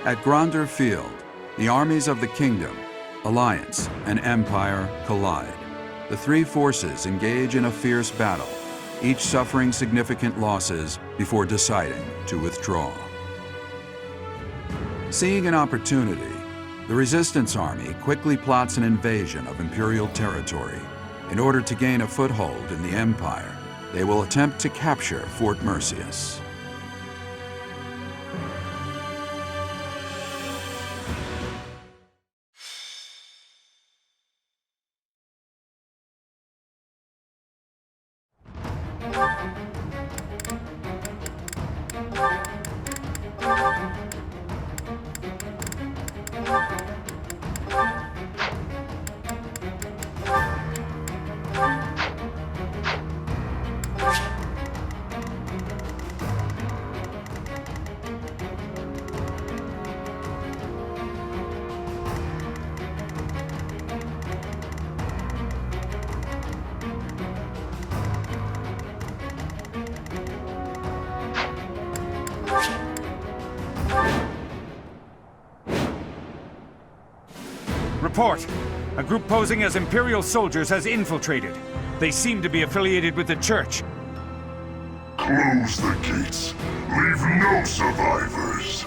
At Gronder Field, the armies of the Kingdom, Alliance, and Empire collide. The three forces engage in a fierce battle, each suffering significant losses before deciding to withdraw. Seeing an opportunity, the Resistance Army quickly plots an invasion of Imperial territory. In order to gain a foothold in the Empire, they will attempt to capture Fort Merceus. Report! A group posing as Imperial soldiers has infiltrated. They seem to be affiliated with the Church. Close the gates. Leave no survivors.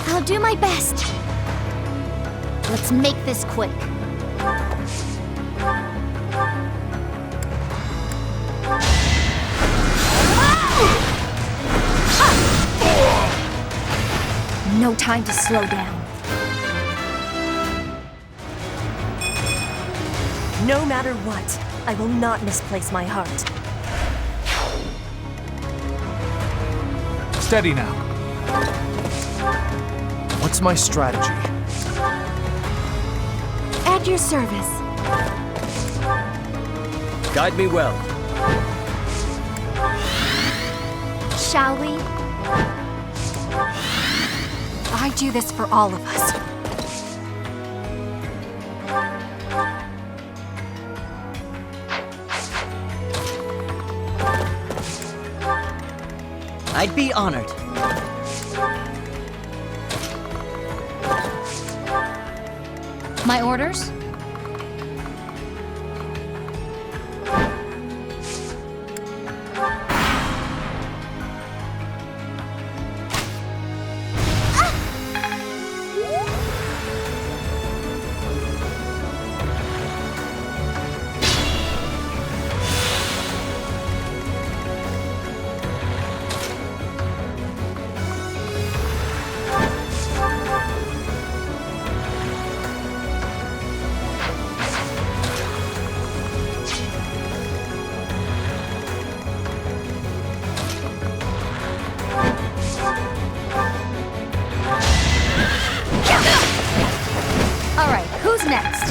I'll do my best. Let's make this quick. No time to slow down. No matter what, I will not misplace my heart. Steady now. What's my strategy? At your service. Guide me well. Shall we? I do this for all of us. I'd be honored. My orders? All right, who's next?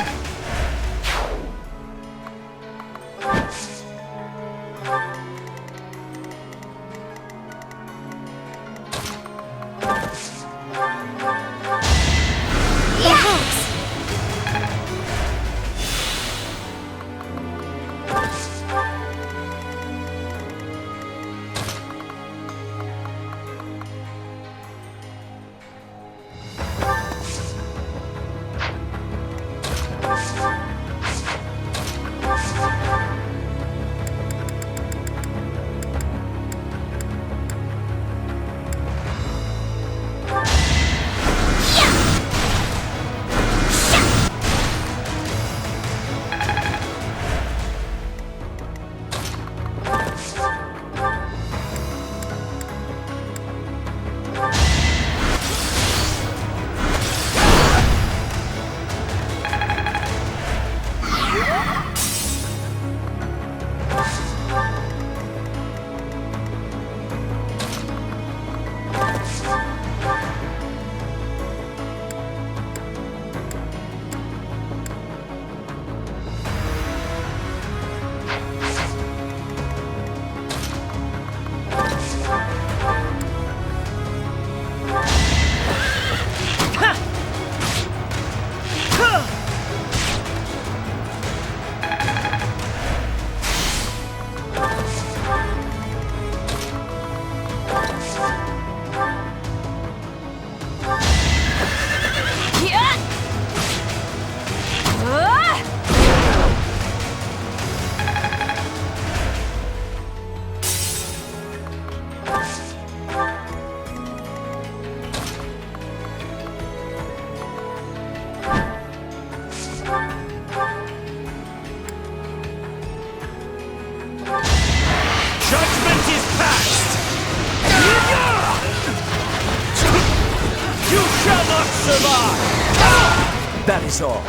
survive! That is all.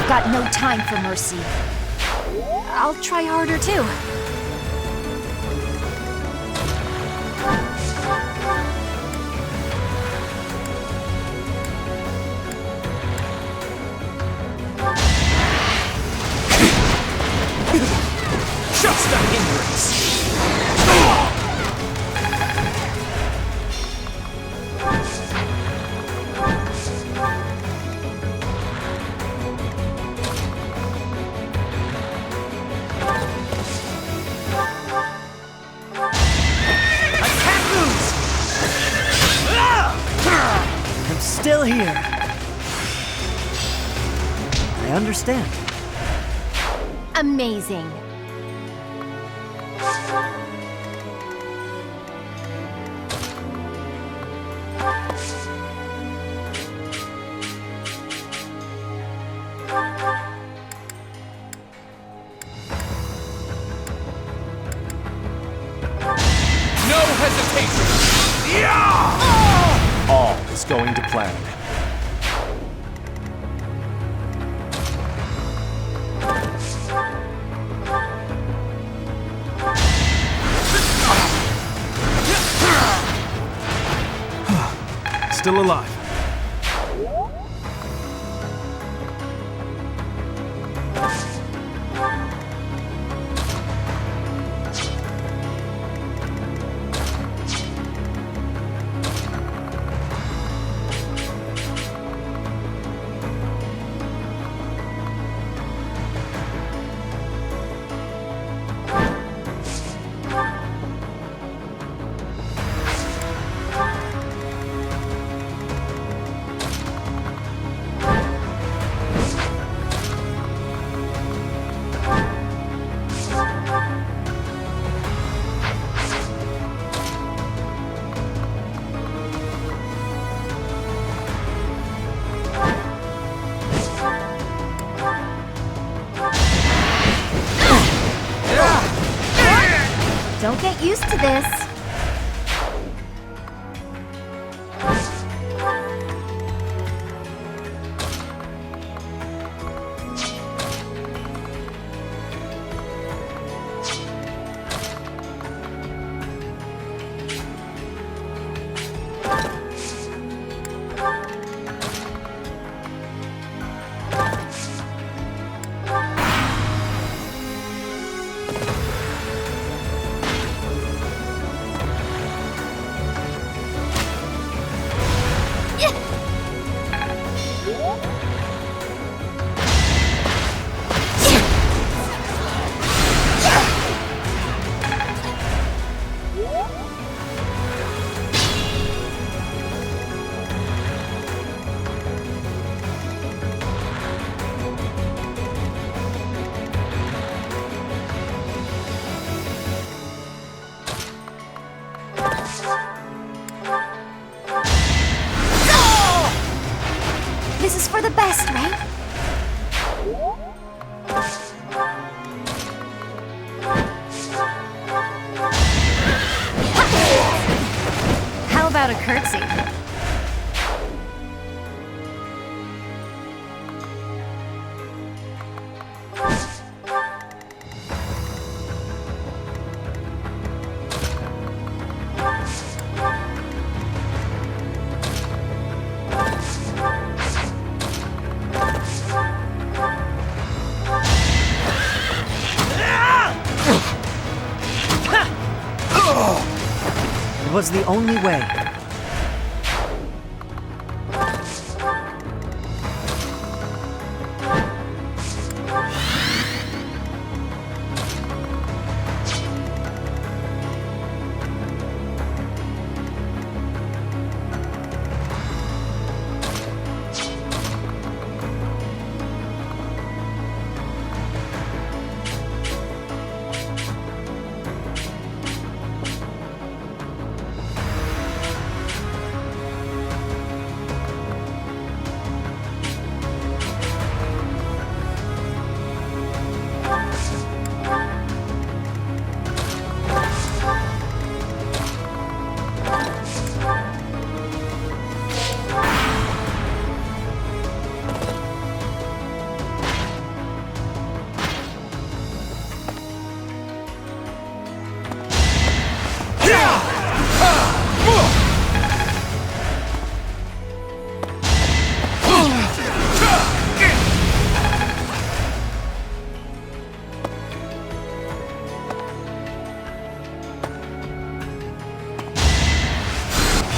Got no time for mercy. I'll try harder too. Just a hindrance! Still here. I understand. Amazing. No hesitation! Yeah! All is going to plan. Still alive. Don't get used to this. This is for the best, right? How about a curtsy? It was the only way.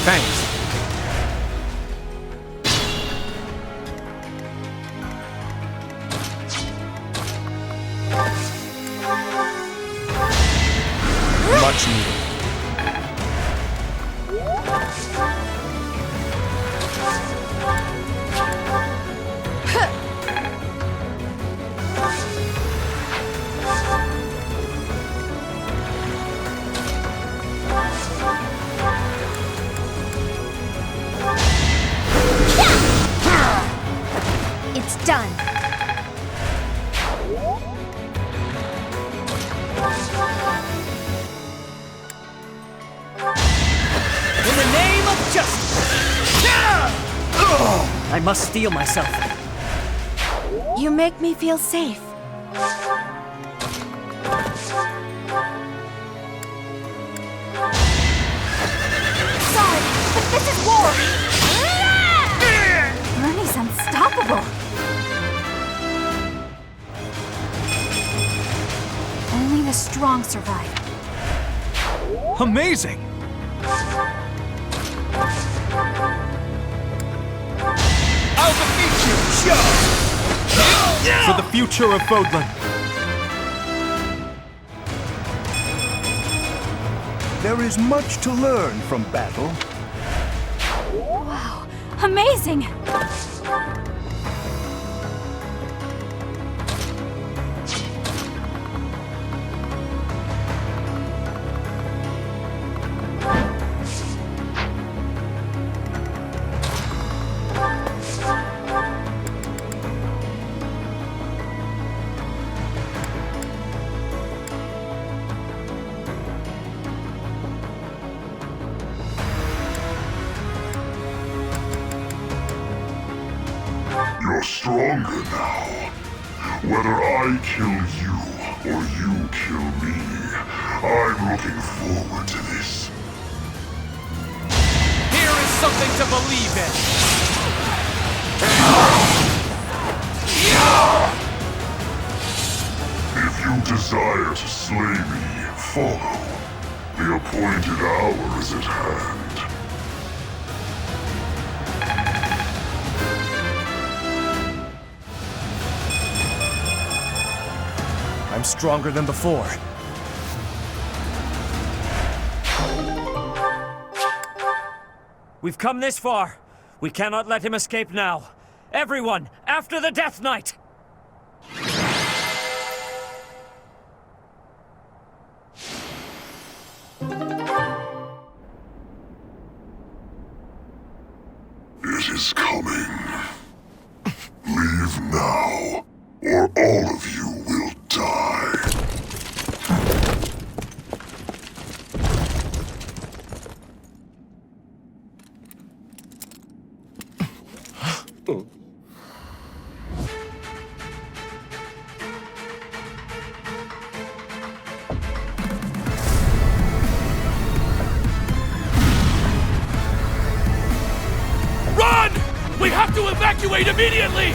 Thanks. Much needed. It's done. In the name of justice! I must steel myself. You make me feel safe. Sorry, but this is war! Ernie's unstoppable! Only the strong survive. Amazing! I'll defeat you! For the future of Fodlan. There is much to learn from battle. Wow, amazing! stronger now. Whether I kill you or you kill me, I'm looking forward to this. Here is something to believe in. If you desire to slay me, follow. The appointed hour is at hand. I'm stronger than before. We've come this far. We cannot let him escape now. Everyone, after the Death Knight! It is coming. Leave now, or all of you will die. Run! We have to evacuate immediately!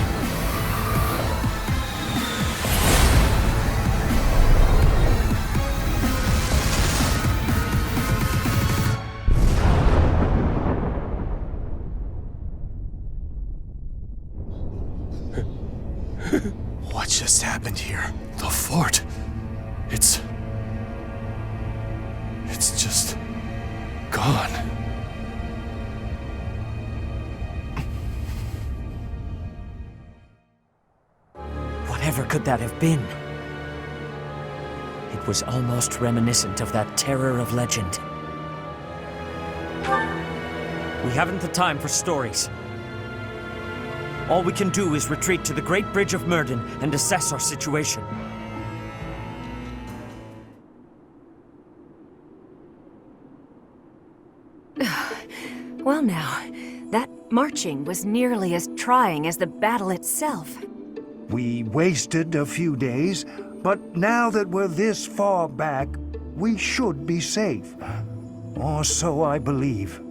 What just happened here? The fort. It's just gone. Whatever could that have been? It was almost reminiscent of that terror of legend. We haven't the time for stories. All we can do is retreat to the Great Bridge of Myrden and assess our situation. Well now, that marching was nearly as trying as the battle itself. We wasted a few days, but now that we're this far back, we should be safe. Or so I believe.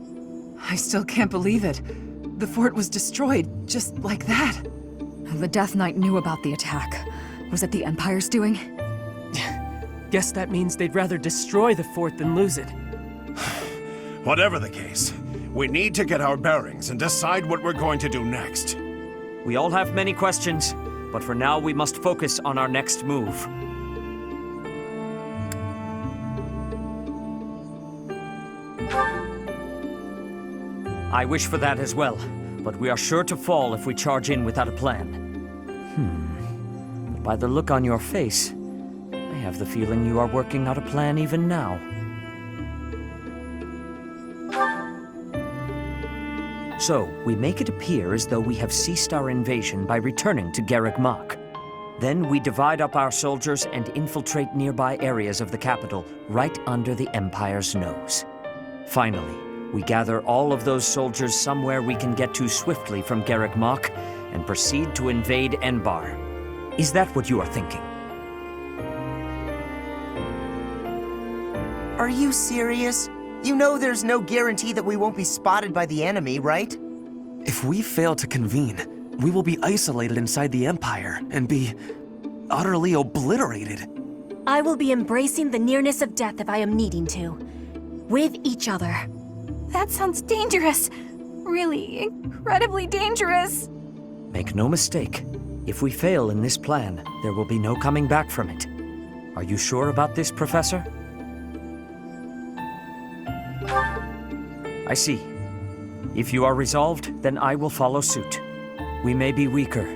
I still can't believe it. The fort was destroyed, just like that. The Death Knight knew about the attack. Was it the Empire's doing? Guess that means they'd rather destroy the fort than lose it. Whatever the case, we need to get our bearings and decide what we're going to do next. We all have many questions, but for now we must focus on our next move. I wish for that as well, but we are sure to fall if we charge in without a plan. But by the look on your face, I have the feeling you are working out a plan even now. So, we make it appear as though we have ceased our invasion by returning to Garreg Mach. Then we divide up our soldiers and infiltrate nearby areas of the capital, right under the Empire's nose. Finally, we gather all of those soldiers somewhere we can get to swiftly from Garreg Mach and proceed to invade Enbarr. Is that what you are thinking? Are you serious? You know there's no guarantee that we won't be spotted by the enemy, right? If we fail to convene, we will be isolated inside the Empire and be utterly obliterated. I will be embracing the nearness of death if I am needing to. With each other. That sounds dangerous. Really, incredibly dangerous. Make no mistake, if we fail in this plan, there will be no coming back from it. Are you sure about this, Professor? I see. If you are resolved, then I will follow suit. We may be weaker,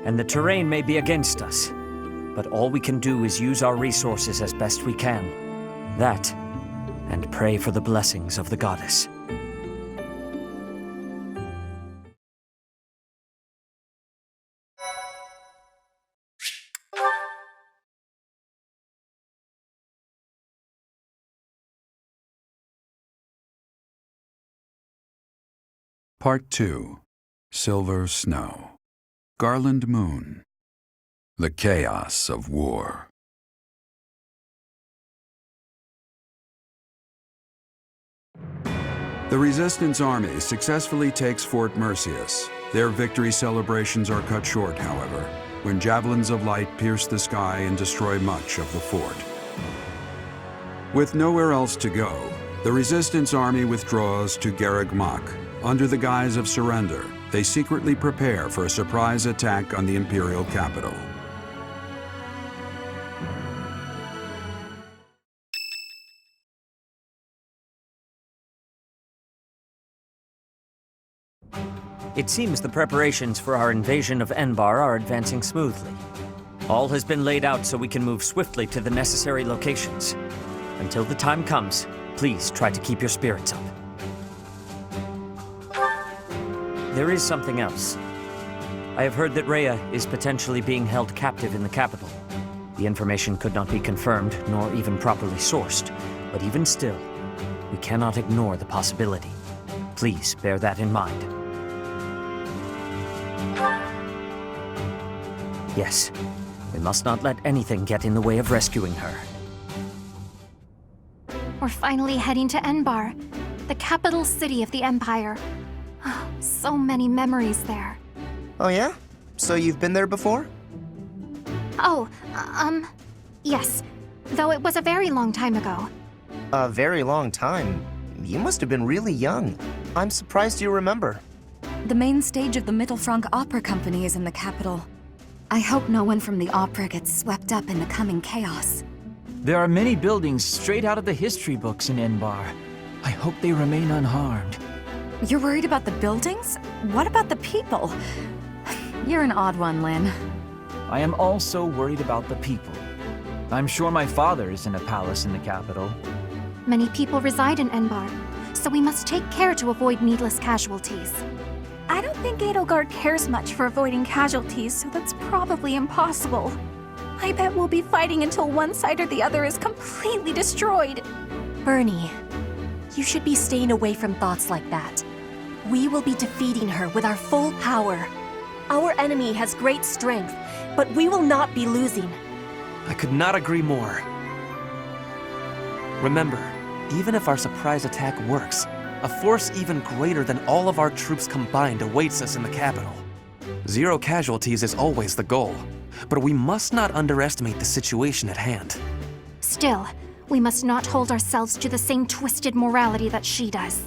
and the terrain may be against us, but all we can do is use our resources as best we can. That, and pray for the blessings of the goddess. Part 2. Silver Snow. Garland Moon. The chaos of war. The Resistance Army successfully takes Fort Merceus. Their victory celebrations are cut short, however, when javelins of light pierce the sky and destroy much of the fort. With nowhere else to go, the Resistance Army withdraws to Garreg Mach. Under the guise of surrender, they secretly prepare for a surprise attack on the Imperial capital. It seems the preparations for our invasion of Enbarr are advancing smoothly. All has been laid out so we can move swiftly to the necessary locations. Until the time comes, please try to keep your spirits up. There is something else. I have heard that Rhea is potentially being held captive in the capital. The information could not be confirmed, nor even properly sourced, but even still, we cannot ignore the possibility. Please bear that in mind. Yes, we must not let anything get in the way of rescuing her. We're finally heading to Enbarr, the capital city of the Empire. So many memories there. Oh yeah? So you've been there before? Oh, yes. Though it was a very long time ago. A very long time? You must have been really young. I'm surprised you remember. The main stage of the Mittelfrank Opera Company is in the capital. I hope no one from the opera gets swept up in the coming chaos. There are many buildings straight out of the history books in Enbarr. I hope they remain unharmed. You're worried about the buildings? What about the people? You're an odd one, Lynn. I am also worried about the people. I'm sure my father is in a palace in the capital. Many people reside in Enbarr, so we must take care to avoid needless casualties. I don't think Edelgard cares much for avoiding casualties, so that's probably impossible. I bet we'll be fighting until one side or the other is completely destroyed. Bernie, you should be staying away from thoughts like that. We will be defeating her with our full power. Our enemy has great strength, but we will not be losing. I could not agree more. Remember, even if our surprise attack works, a force even greater than all of our troops combined awaits us in the capital. 0 casualties is always the goal, but we must not underestimate the situation at hand. Still, we must not hold ourselves to the same twisted morality that she does.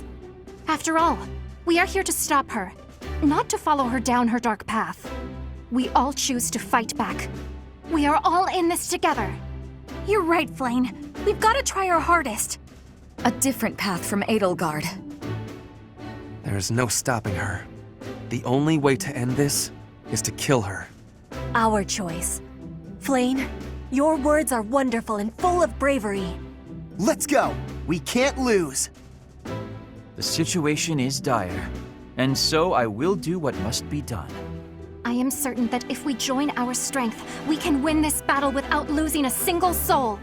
After all, we are here to stop her, not to follow her down her dark path. We all choose to fight back. We are all in this together. You're right, Flayn. We've got to try our hardest. A different path from Edelgard. There is no stopping her. The only way to end this is to kill her. Our choice. Flayn, your words are wonderful and full of bravery. Let's go! We can't lose! The situation is dire, and so I will do what must be done. I am certain that if we join our strength, we can win this battle without losing a single soul.